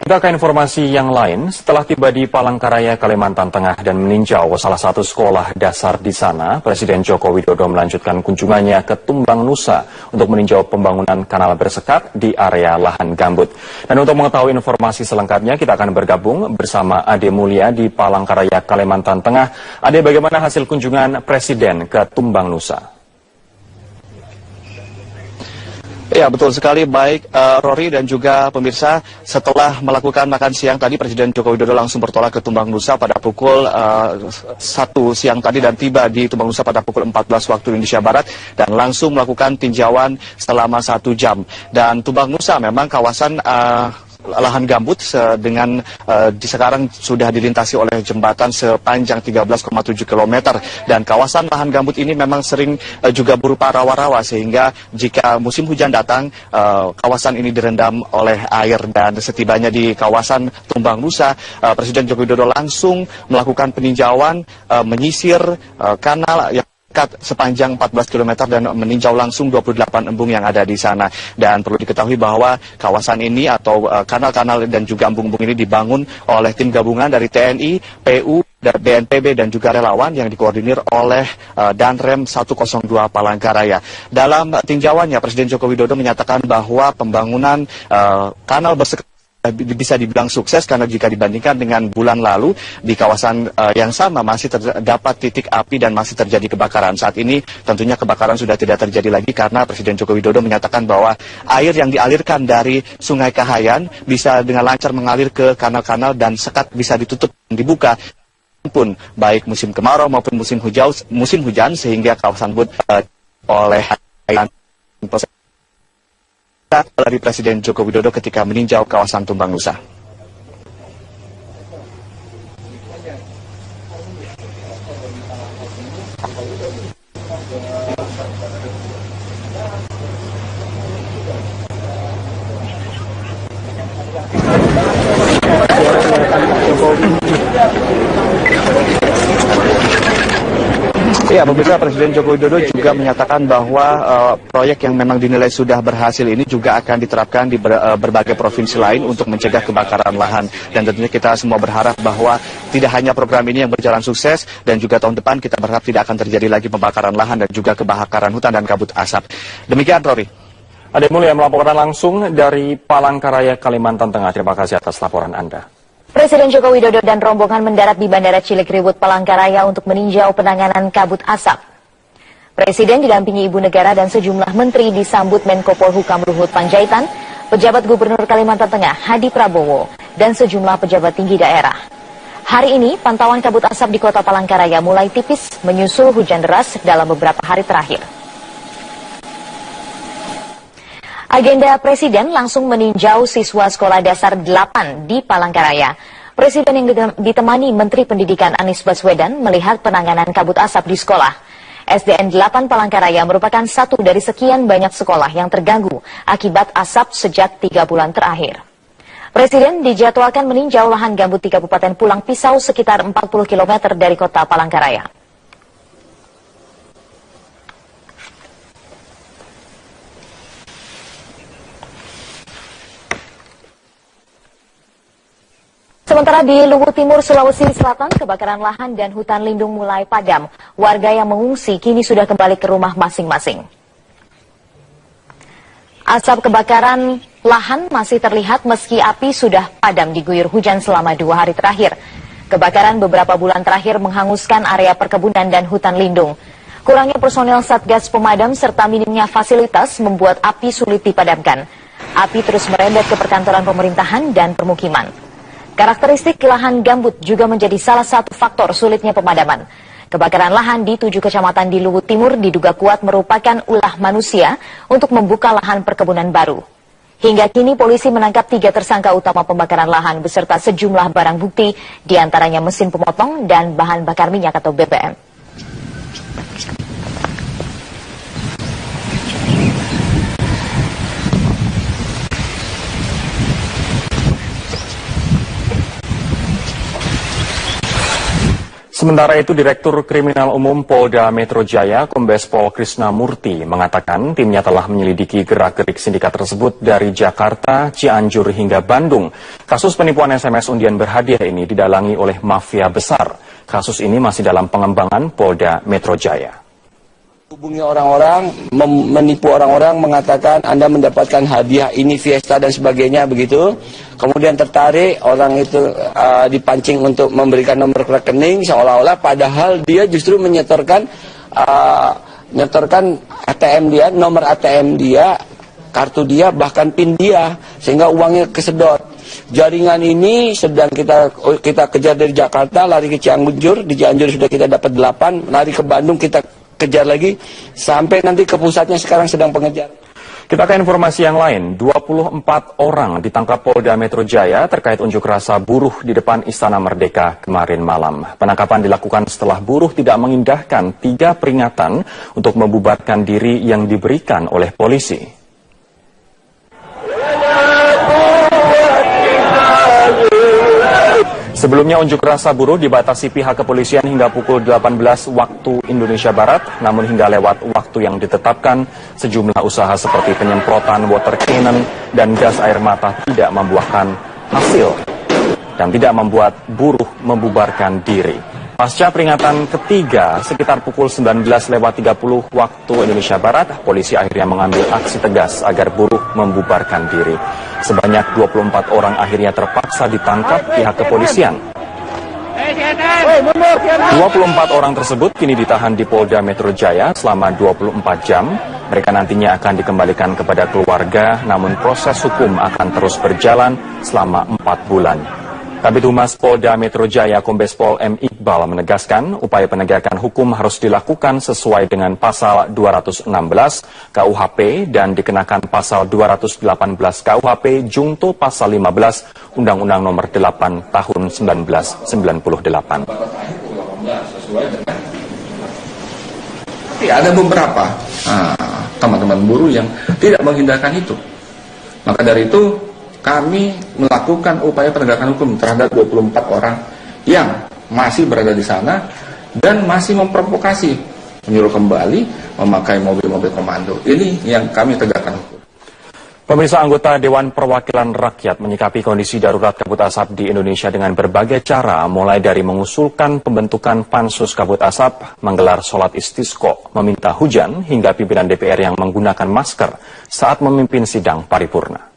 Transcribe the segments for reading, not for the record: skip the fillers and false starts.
Kita ke informasi yang lain. Setelah tiba di Palangkaraya, Kalimantan Tengah dan meninjau salah satu sekolah dasar di sana, Presiden Joko Widodo melanjutkan kunjungannya ke Tumbang Nusa untuk meninjau pembangunan kanal bersekat di area lahan gambut. Dan untuk mengetahui informasi selengkapnya, kita akan bergabung bersama Ade Mulia di Palangkaraya, Kalimantan Tengah. Ade, bagaimana hasil kunjungan Presiden ke Tumbang Nusa? Ya, betul sekali. Baik Rory dan juga pemirsa, setelah melakukan makan siang tadi, Presiden Joko Widodo langsung bertolak ke Tumbang Nusa pada pukul 1 siang tadi dan tiba di Tumbang Nusa pada pukul 14 waktu Indonesia Barat dan langsung melakukan tinjauan selama 1 jam. Dan Tumbang Nusa memang kawasan lahan gambut dengan sekarang sudah dilintasi oleh jembatan sepanjang 13,7 km dan kawasan lahan gambut ini memang sering juga berupa rawa-rawa sehingga jika musim hujan datang kawasan ini direndam oleh air. Dan setibanya di kawasan Tumbang Nusa, Presiden Joko Widodo langsung melakukan peninjauan menyisir kanal yang sepanjang 14 km dan meninjau langsung 28 embung yang ada di sana. Dan perlu diketahui bahwa kawasan ini atau kanal-kanal dan juga embung-embung ini dibangun oleh tim gabungan dari TNI, PU, BNPB dan juga relawan yang dikoordinir oleh Danrem 102 Palangkaraya. Dalam tinjauannya, Presiden Joko Widodo menyatakan bahwa pembangunan kanal bersekat bisa dibilang sukses karena jika dibandingkan dengan bulan lalu di kawasan yang sama masih terdapat titik api dan masih terjadi kebakaran. Saat ini tentunya kebakaran sudah tidak terjadi lagi karena Presiden Joko Widodo menyatakan bahwa air yang dialirkan dari Sungai Kahayan bisa dengan lancar mengalir ke kanal-kanal dan sekat bisa ditutup dan dibuka pun baik musim kemarau maupun musim hujan sehingga kawasan oleh dari Presiden Joko Widodo ketika meninjau kawasan Tumbang Nusa. Ya, pemirsa, Presiden Joko Widodo juga menyatakan bahwa proyek yang memang dinilai sudah berhasil ini juga akan diterapkan di berbagai provinsi lain untuk mencegah kebakaran lahan. Dan tentunya kita semua berharap bahwa tidak hanya program ini yang berjalan sukses, dan juga tahun depan kita berharap tidak akan terjadi lagi pembakaran lahan dan juga kebakaran hutan dan kabut asap. Demikian, Rory. Ade Mulia melaporkan langsung dari Palangkaraya, Kalimantan Tengah. Terima kasih atas laporan Anda. Presiden Joko Widodo dan rombongan mendarat di Bandara Cilikriwut, Palangkaraya untuk meninjau penanganan kabut asap. Presiden didampingi Ibu Negara dan sejumlah menteri disambut Menko Polhukam Luhut Panjaitan, pejabat Gubernur Kalimantan Tengah Hadi Prabowo, dan sejumlah pejabat tinggi daerah. Hari ini, pantauan kabut asap di kota Palangkaraya mulai tipis menyusul hujan deras dalam beberapa hari terakhir. Agenda Presiden langsung meninjau siswa sekolah dasar 8 di Palangkaraya. Presiden yang ditemani Menteri Pendidikan Anies Baswedan melihat penanganan kabut asap di sekolah. SDN 8 Palangkaraya merupakan satu dari sekian banyak sekolah yang terganggu akibat asap sejak 3 bulan terakhir. Presiden dijadwalkan meninjau lahan gambut di Kabupaten Pulang Pisau sekitar 40 km dari kota Palangkaraya. Sementara di Luwu Timur, Sulawesi Selatan, kebakaran lahan dan hutan lindung mulai padam. Warga yang mengungsi kini sudah kembali ke rumah masing-masing. Asap kebakaran lahan masih terlihat meski api sudah padam diguyur hujan selama 2 hari terakhir. Kebakaran beberapa bulan terakhir menghanguskan area perkebunan dan hutan lindung. Kurangnya personel Satgas Pemadam serta minimnya fasilitas membuat api sulit dipadamkan. Api terus merembet ke perkantoran pemerintahan dan permukiman. Karakteristik lahan gambut juga menjadi salah satu faktor sulitnya pemadaman. Kebakaran lahan di 7 kecamatan di Luwu Timur diduga kuat merupakan ulah manusia untuk membuka lahan perkebunan baru. Hingga kini polisi menangkap 3 tersangka utama pembakaran lahan beserta sejumlah barang bukti, diantaranya mesin pemotong dan bahan bakar minyak atau BBM. Sementara itu, Direktur Kriminal Umum Polda Metro Jaya, Kombes Pol Krisna Murty, mengatakan timnya telah menyelidiki gerak-gerik sindikat tersebut dari Jakarta, Cianjur hingga Bandung. Kasus penipuan SMS undian berhadiah ini didalangi oleh mafia besar. Kasus ini masih dalam pengembangan Polda Metro Jaya. Hubungi orang-orang, menipu orang-orang, mengatakan Anda mendapatkan hadiah ini, fiesta dan sebagainya begitu. Kemudian tertarik, orang itu dipancing untuk memberikan nomor rekening seolah-olah, padahal dia justru menyetorkan ATM dia, nomor ATM dia, kartu dia, bahkan PIN dia, sehingga uangnya kesedot. Jaringan ini sedang kita kejar dari Jakarta, lari ke Cianjur, di Cianjur sudah kita dapat 8, lari ke Bandung kita kejar lagi, sampai nanti ke pusatnya sekarang sedang pengejar. Kita ke informasi yang lain, 24 orang ditangkap Polda Metro Jaya terkait unjuk rasa buruh di depan Istana Merdeka kemarin malam. Penangkapan dilakukan setelah buruh tidak mengindahkan 3 peringatan untuk membubarkan diri yang diberikan oleh polisi. Sebelumnya unjuk rasa buruh dibatasi pihak kepolisian hingga pukul 18 waktu Indonesia Barat, namun hingga lewat waktu yang ditetapkan, sejumlah usaha seperti penyemprotan water cannon dan gas air mata tidak membuahkan hasil dan tidak membuat buruh membubarkan diri. Pasca peringatan ketiga, sekitar pukul 19.30 waktu Indonesia Barat, polisi akhirnya mengambil aksi tegas agar buruh membubarkan diri. Sebanyak 24 orang akhirnya terpaksa ditangkap pihak kepolisian. 24 orang tersebut kini ditahan di Polda Metro Jaya selama 24 jam. Mereka nantinya akan dikembalikan kepada keluarga, namun proses hukum akan terus berjalan selama 4 bulan. Kabid Humas Polda Metro Jaya Kombes Pol M. Iqbal menegaskan upaya penegakan hukum harus dilakukan sesuai dengan pasal 216 KUHP dan dikenakan pasal 218 KUHP junto pasal 15 Undang-Undang Nomor 8 Tahun 1998. Tapi ada beberapa teman-teman buruh yang tidak menghindarkan itu. Maka dari itu kami melakukan upaya penegakan hukum terhadap 24 orang yang masih berada di sana dan masih memprovokasi, menyuruh kembali memakai mobil-mobil komando. Ini yang kami tegakkan hukum. Pemirsa, anggota Dewan Perwakilan Rakyat menyikapi kondisi darurat kabut asap di Indonesia dengan berbagai cara, mulai dari mengusulkan pembentukan pansus kabut asap, menggelar sholat istisqa, meminta hujan, hingga pimpinan DPR yang menggunakan masker saat memimpin sidang paripurna.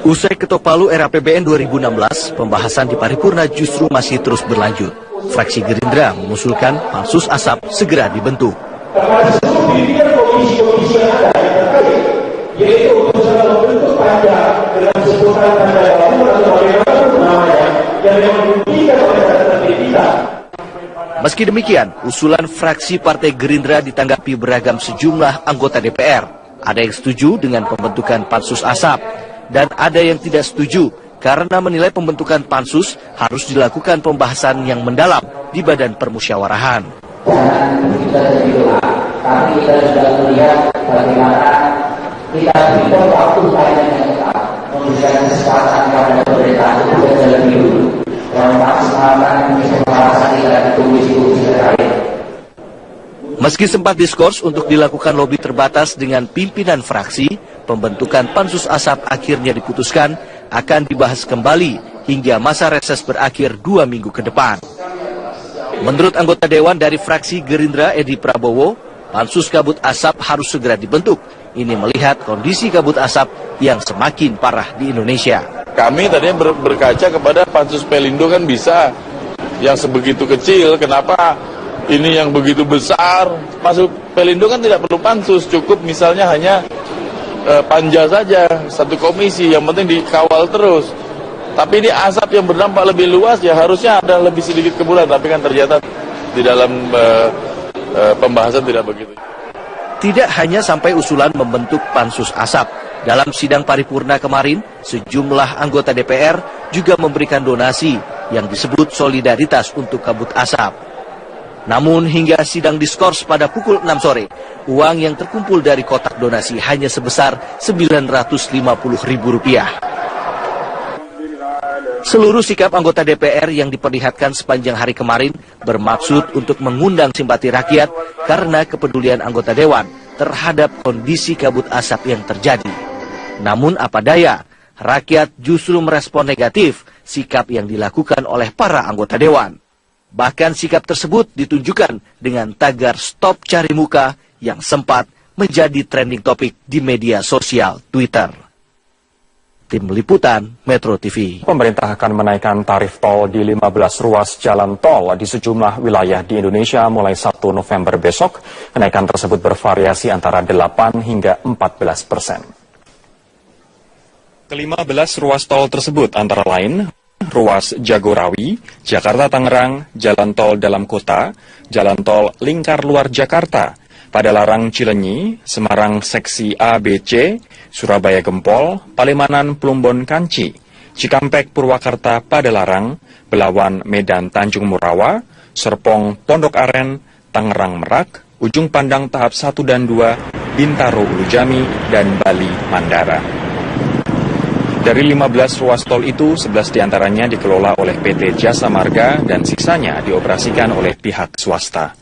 Usai ketok palu RAPBN 2016, pembahasan di paripurna justru masih terus berlanjut. Fraksi Gerindra mengusulkan pansus asap segera dibentuk. Meski demikian, usulan fraksi Partai Gerindra ditanggapi beragam sejumlah anggota DPR. Ada yang setuju dengan pembentukan pansus asap, dan ada yang tidak setuju karena menilai pembentukan pansus harus dilakukan pembahasan yang mendalam di Badan Permusyawarahan. Jangan kita tergilah, tapi kita sudah melihat bagaimana kita berikan waktu yang tetap memberikan kesempatan kepada pemerintah untuk bekerja lebih dulu dan memaksimalkan pembahasan kita di komisi-komisi terkait. Meski sempat diskors untuk dilakukan lobi terbatas dengan pimpinan fraksi, pembentukan pansus asap akhirnya diputuskan akan dibahas kembali hingga masa reses berakhir 2 minggu ke depan. Menurut anggota Dewan dari fraksi Gerindra Edi Prabowo, pansus kabut asap harus segera dibentuk. Ini melihat kondisi kabut asap yang semakin parah di Indonesia. Kami tadinya berkaca kepada pansus Pelindo kan bisa, yang sebegitu kecil, kenapa ini yang begitu besar? Masuk Pelindo kan tidak perlu pansus, cukup misalnya hanya panja saja, satu komisi, yang penting dikawal terus. Tapi ini asap yang berdampak lebih luas, ya harusnya ada lebih sedikit kebulan, tapi kan ternyata di dalam pembahasan tidak begitu. Tidak hanya sampai usulan membentuk pansus asap. Dalam sidang paripurna kemarin, sejumlah anggota DPR juga memberikan donasi yang disebut solidaritas untuk kabut asap. Namun hingga sidang diskors pada pukul 6 sore, uang yang terkumpul dari kotak donasi hanya sebesar Rp950.000. Seluruh sikap anggota DPR yang diperlihatkan sepanjang hari kemarin bermaksud untuk mengundang simpati rakyat karena kepedulian anggota Dewan terhadap kondisi kabut asap yang terjadi. Namun apa daya, rakyat justru merespon negatif sikap yang dilakukan oleh para anggota Dewan. Bahkan sikap tersebut ditunjukkan dengan tagar "Stop Cari Muka" yang sempat menjadi trending topik di media sosial Twitter. Tim Liputan Metro TV. Pemerintah akan menaikkan tarif tol di 15 ruas jalan tol di sejumlah wilayah di Indonesia mulai 1 November besok. Kenaikan tersebut bervariasi antara 8 hingga 14%. Ke-15 ruas tol tersebut antara lain ruas Jagorawi, Jakarta-Tangerang, jalan tol dalam kota, jalan tol lingkar luar Jakarta, Padalarang Cilenyi, Semarang seksi ABC, Surabaya Gempol, Palimanan Plumbon Kanci, Cikampek Purwakarta Padalarang, Belawan Medan Tanjung Murawa, Serpong Pondok Aren, Tangerang Merak, Ujung Pandang tahap 1 dan 2, Bintaro Ulujami, dan Bali Mandara. Dari 15 ruas tol itu, 11 diantaranya dikelola oleh PT Jasa Marga dan sisanya dioperasikan oleh pihak swasta.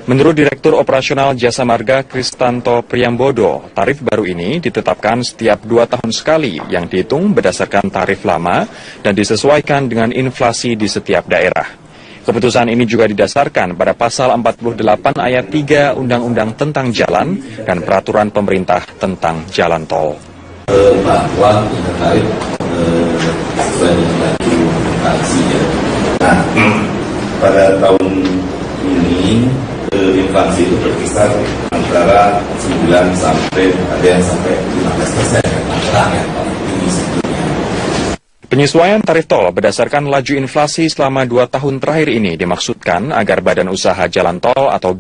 Menurut Direktur Operasional Jasa Marga Kristanto Priambodo, tarif baru ini ditetapkan setiap 2 tahun sekali yang dihitung berdasarkan tarif lama dan disesuaikan dengan inflasi di setiap daerah. Keputusan ini juga didasarkan pada pasal 48 ayat 3 Undang-Undang tentang Jalan dan Peraturan Pemerintah tentang Jalan Tol. Bahwa terkait sesuai dengan laju inflasi ya. Nah, pada tahun ini inflasi itu berkisar antara 9 sampai ada yang sampai 15%. Penyesuaian tarif tol berdasarkan laju inflasi selama 2 tahun terakhir ini dimaksudkan agar Badan Usaha Jalan Tol atau